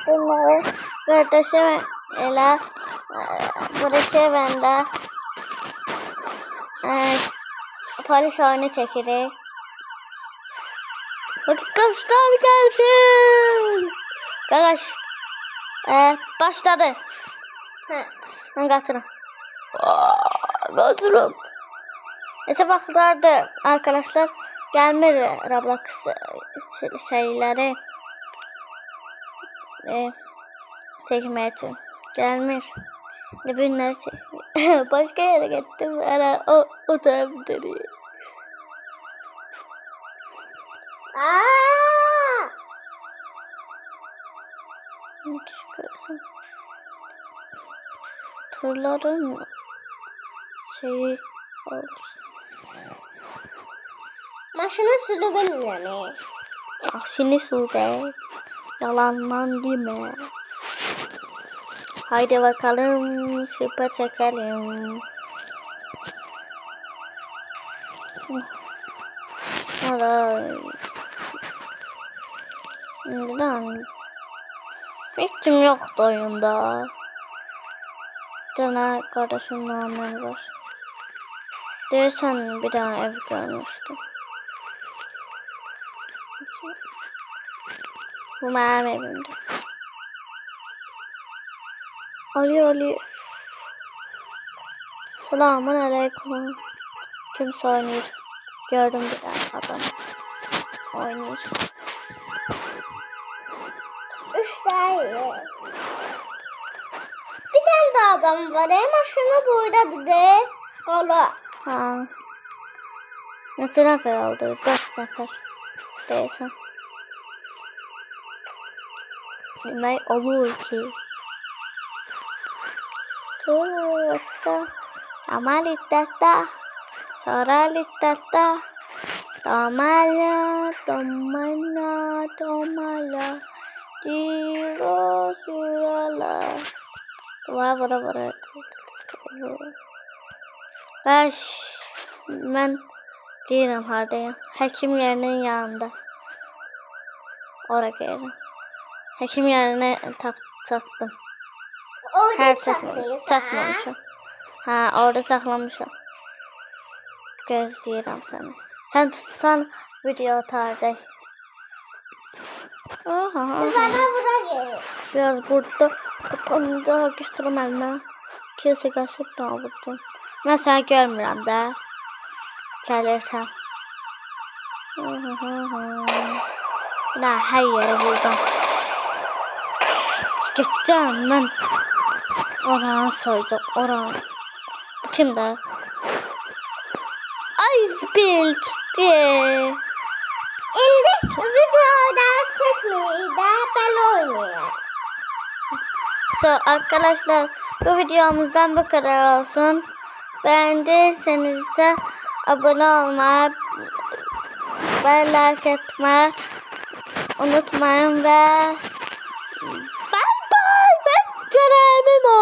bunları kardeşim elə burası bende polis oyunu çekirik. Arkadaşlar gelsin. Arkadaş başladı. Ben katırım. Katırım. Neyse baklardı arkadaşlar gelmir Roblox şeyleri çekmeye için gelmir. Günler başka yere gittim. Hala o tarafta değil. Ne çıkarsın? Tırların şeyi olur. Maşını sürü benimle. Şimdi Sude. Yalandan deme. Haydi bakalım şıpa çekelim. Neden? Hiçim yoktu oyunda. Bir tane kardeşim Namer var. Dersen bir tane ev görmüştüm. Bu benim evimde. Ali. Selamun aleyküm. Kimse oynuyor. Gördüm bir tane adam. Oynuyor. 3 tane. Bir tane daha adam var. Maşını boydadı de. Kola. Ha. Neçə nəfər oldu? 4 nəfər. Deyəsən. Demək olur ki. Tuğda. Amal ittata. Sonra littata. Domala. Diro sürala. Vura. Baş. Ben değilim hardayım. Hekim yerinin yanında. Oraya geldim. Hekim yerine sattım. Orada Satmamışım. Ha orada saklamışım. Gözleyeceğim seni. Sen tutsan video atardı. Bana bura gel. Biraz burada kapandı. Götürüm eline. Kimse gelsin daha vurdum. Ben seni görmürəm də. Gəlirsən. Nə hər yerə vurdum. Getəcəm mən. Oranı soyacaq. Oranı. Bu kimdə? Ay spil tutdu. İndi videoda çekmeyi de ben oynayayım. Arkadaşlar bu videomuzdan bu kadar olsun. Beğendiyseniz ise abone olmayı ve like etmeyi unutmayın ve bye bye. Ben Ceremim o.